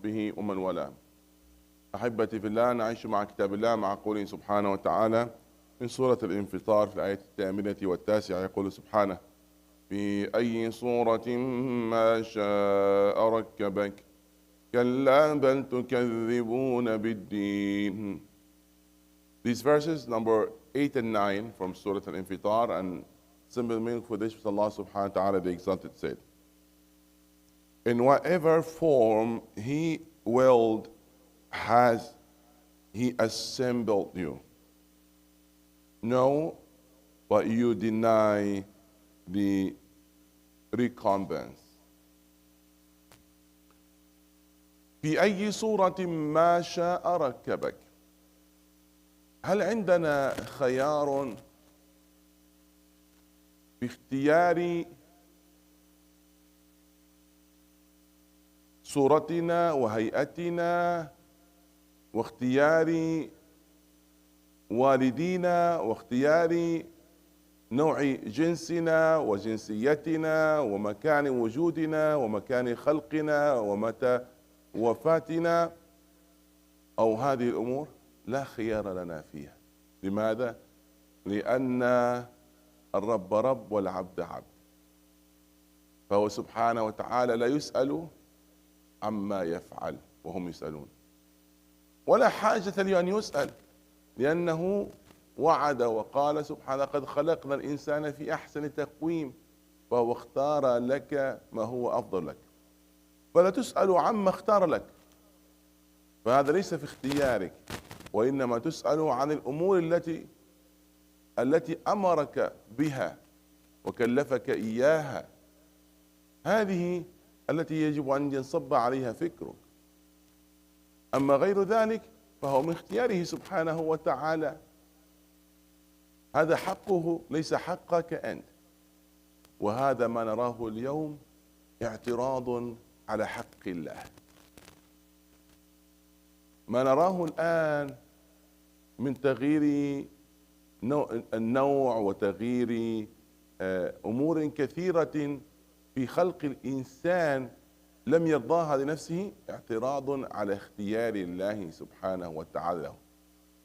به ومن والاه. أحبتي في الله، نعيش مع كتاب الله مع قوله سبحانه وتعالى من سورة الانفطار في الآية 8 و9. يقول سبحانه: في أي صورة ما شاء ركبك كلا بل تكذبون بالدين. These verses, number 8 and 9 from Surah Al-Infitar, and simple meaning for this, Allah subhanahu wa ta'ala the Exalted said, in whatever form He willed has He assembled you. No, but you deny the recompense. في أي صورة ما شاء ركبك. هل عندنا خيار باختيار صورتنا وهيئتنا واختيار والدينا واختيار نوع جنسنا وجنسيتنا ومكان وجودنا ومكان خلقنا ومتى وفاتنا أو هذه الأمور؟ لا خيار لنا فيها. لماذا؟ لأن الرب رب والعبد عبد، فهو سبحانه وتعالى لا يسأل عما يفعل وهم يسألون، ولا حاجة له أن يسأل، لأنه وعد وقال سبحانه: قد خلقنا الإنسان في أحسن تقويم، فهو اختار لك ما هو أفضل لك، فلا تسأل عما اختار لك، فهذا ليس في اختيارك، وإنما تسأل عن الأمور التي أمرك بها وكلفك إياها، هذه التي يجب أن ينصب عليها فكرك. أما غير ذلك فهو من اختياره سبحانه وتعالى، هذا حقه ليس حقك أنت. وهذا ما نراه اليوم اعتراض على حق الله. ما نراه الآن من تغيير النوع وتغيير أمور كثيرة في خلق الإنسان لم يرضاها لنفسه اعتراض على اختيار الله سبحانه وتعالى له،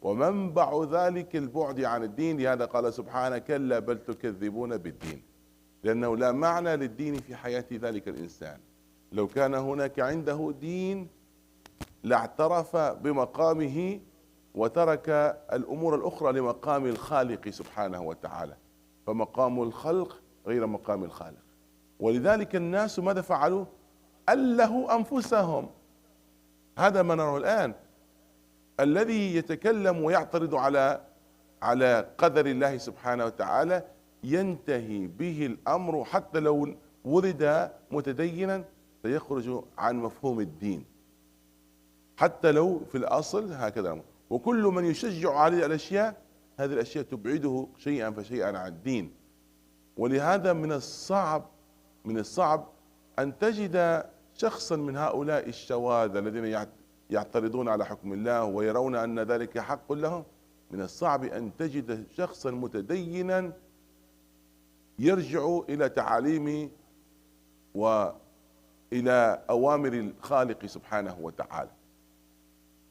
ومنبع ذلك البعد عن الدين. لهذا قال سبحانه: كلا بل تكذبون بالدين، لأنه لا معنى للدين في حياة ذلك الإنسان. لو كان هناك عنده دين لاعترف بمقامه وترك الأمور الأخرى لمقام الخالق سبحانه وتعالى، فمقام الخلق غير مقام الخالق. ولذلك الناس ماذا فعلوا؟ ألهوا أنفسهم. هذا ما نراه الآن، الذي يتكلم ويعترض على قدر الله سبحانه وتعالى ينتهي به الأمر، حتى لو ولد متدينا سيخرج عن مفهوم الدين، حتى لو في الأصل هكذا. وكل من يشجع على الأشياء، هذه الأشياء تبعده شيئا فشيئا عن الدين. ولهذا من الصعب أن تجد شخصا من هؤلاء الشواذ الذين يعترضون على حكم الله ويرون أن ذلك حق لهم، من الصعب أن تجد شخصا متدينا يرجع إلى تعاليم وإلى أوامر الخالق سبحانه وتعالى،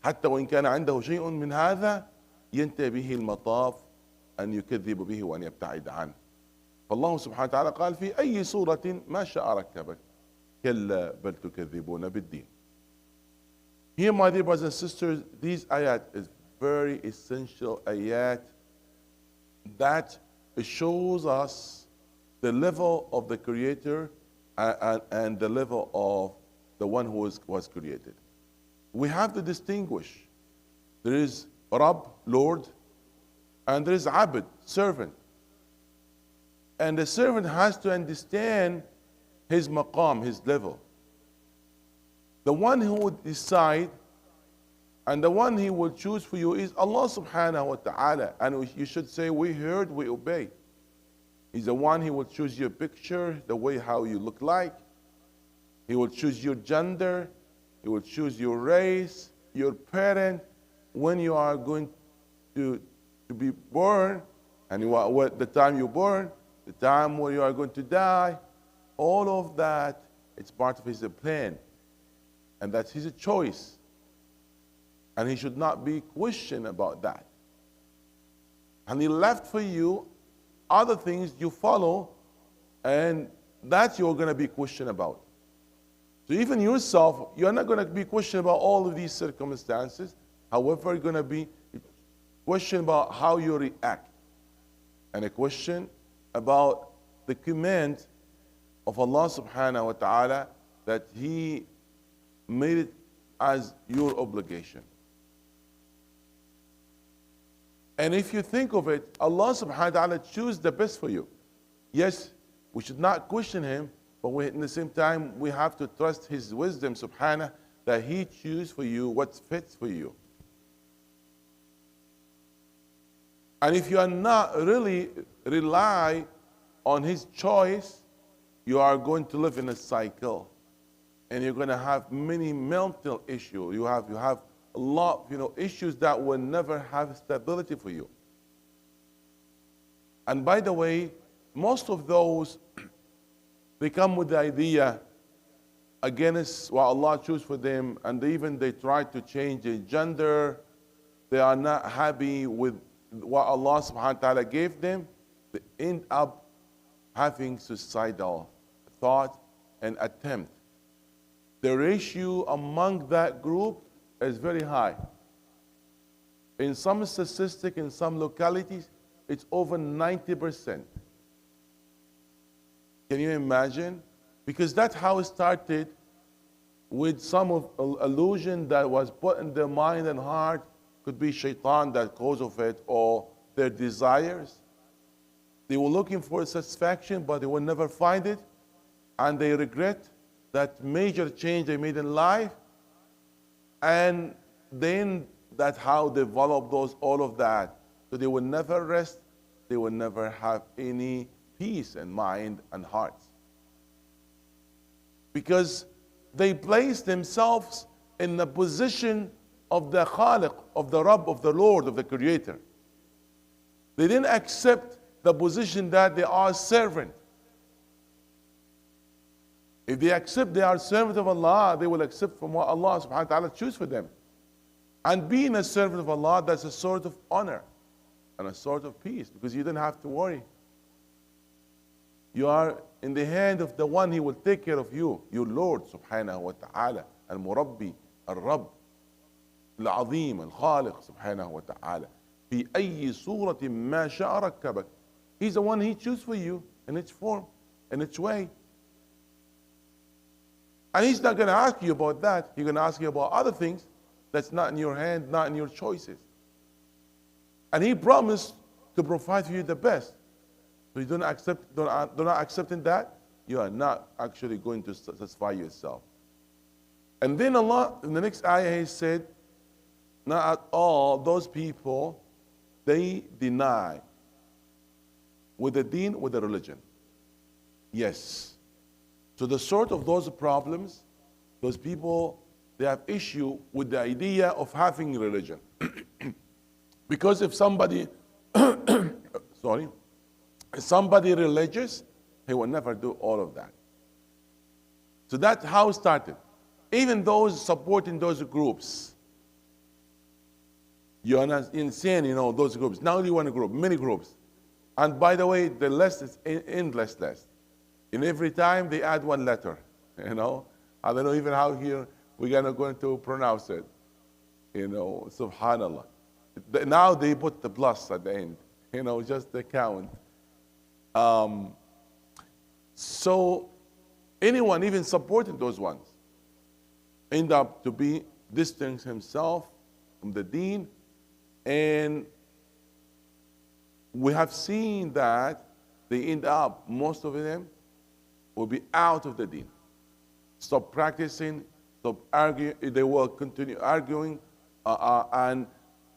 حتى وإن كان عنده شيء من هذا ينتهي به المطاف أن يكذب به وأن يبتعد عنه. فالله سبحانه وتعالى قال: في أي صورة ما شاء ركبك كلا بل تكذبون بالدين. Here, my dear brothers and sisters, these ayat is very essential ayat that shows us the level of the Creator and the level of the one who was created. We have to distinguish. There is Rabb, Lord, and there is Abd, servant. And the servant has to understand his maqam, his level. The one who would decide and the one he will choose for you is Allah subhanahu wa ta'ala. And you should say, we heard, we obey. He's the one, he will choose your picture, the way how you look like. He will choose your gender. He will choose your race, your parent, when you are going to be born, and the time you're born, the time where you are going to die. All of that, it's part of his plan. And that's his choice. And he should not be questioned about that. And he left for you other things you follow, and that you're going to be questioned about. So even yourself, you're not going to be questioned about all of these circumstances. However, you're going to be questioned about how you react. And a question about the command of Allah subhanahu wa ta'ala that He made it as your obligation. And if you think of it, Allah subhanahu wa ta'ala chooses the best for you. Yes, we should not question Him, but at the same time, we have to trust His wisdom subhanahu that He chooses for you what fits for you. And if you are not really rely on His choice, you are going to live in a cycle. And you're going to have many mental issues. You have a lot, issues that will never have stability for you. And by the way, most of those, they come with the idea against what Allah chose for them, and they try to change their gender. They are not happy with what Allah subhanahu wa ta'ala gave them. They end up having suicidal thought and attempt. The ratio among that group is very high. In some statistics, in some localities, it's over 90%. Can you imagine? Because that's how it started, with some of illusion that was put in their mind and heart. Could be shaitan that cause of it, or their desires. They were looking for satisfaction, but they will never find it. And they regret that major change they made in life. And then that's how they develop all of that. So they will never rest. They will never have any peace in mind and heart. Because they place themselves in the position of the Khaliq, of the Rabb, of the Lord, of the Creator. They didn't accept the position that they are servant. If they accept they are servant of Allah, they will accept from what Allah subhanahu wa ta'ala choose for them. And being a servant of Allah, that's a sort of honor and a sort of peace, because you don't have to worry. You are in the hand of the one, He will take care of you, your Lord subhanahu wa ta'ala, al-Murabbi, al-Rabb, العظيم الخالق سبحانه وتعالى في أي صورة ما شاء ركبك. He's the one He chooses for you in its form, in its way. And He's not going to ask you about that. He's going to ask you about other things that's not in your hand, not in your choices. And He promised to provide for you the best. So you don't not accepting that, you are not actually going to satisfy yourself. And then Allah, in the next ayah, He said, not at all those people, they deny with the deen, with the religion. Yes. So the sort of those problems, those people, they have issue with the idea of having religion. Because if somebody, sorry, if somebody religious, he will never do all of that. So that's how it started. Even those supporting those groups, you are insane, those groups. Not only one group, many groups. And by the way, the list is endless list. And every time they add one letter, I don't know even how here we're going to pronounce it. Subhanallah. Now they put the plus at the end, just the count. So anyone even supporting those ones end up to be distancing himself from the deen. And we have seen that they end up, most of them, will be out of the deen. Stop practicing, stop arguing, they will continue arguing, and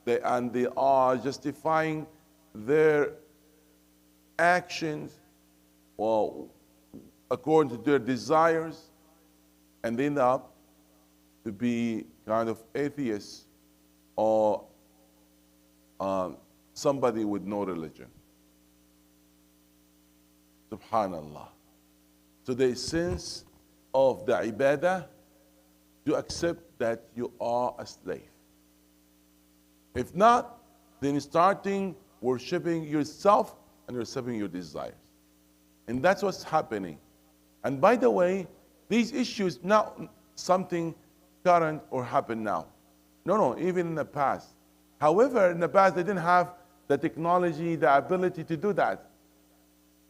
they are justifying their actions according to their desires, and they end up to be kind of atheists or somebody with no religion. Subhanallah. So the essence of the ibadah to accept that you are a slave. If not, then starting worshiping yourself and worshiping your desires. And that's what's happening. And by the way, these issues not something current or happen now. No, even in the past. However, in the past, they didn't have the technology, the ability to do that.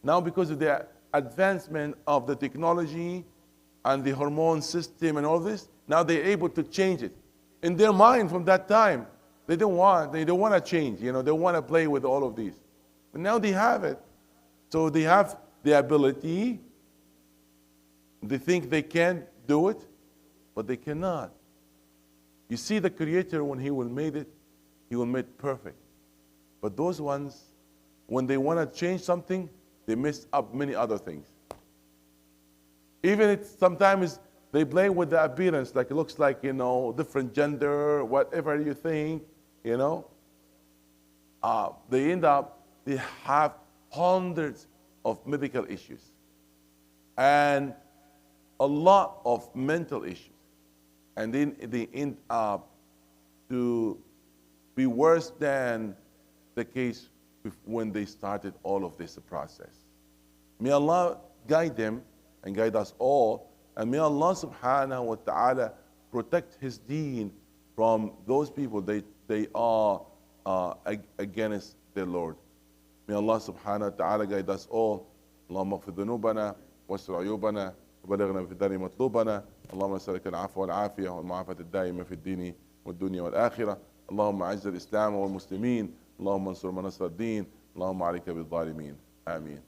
Now, because of the advancement of the technology and the hormone system and all this, now they're able to change it. In their mind from that time, they don't want to change, they want to play with all of these. But now they have it. So they have the ability. They think they can do it, but they cannot. You see, the Creator, when He will make it, He will make it perfect. But those ones, when they want to change something, they mess up many other things. Even if sometimes they play with the appearance, like it looks like, different gender, whatever you think, they end up, they have hundreds of medical issues and a lot of mental issues. And then they end up to be worse than the case when they started all of this process. May Allah guide them and guide us all. And may Allah subhanahu wa ta'ala protect His deen from those people they are against their Lord. May Allah subhanahu wa ta'ala guide us all. اللهم اغفر ذنوبنا واستر عيوبنا وبلغنا في الدار مطلوبنا. اللهم نسألك العفو والعافية والمعافاة الدائمة في الدين والدنيا والآخرة. اللهم أعز الإسلام والمسلمين. اللهم انصر من نصر الدين. اللهم عليك بالظالمين. آمين.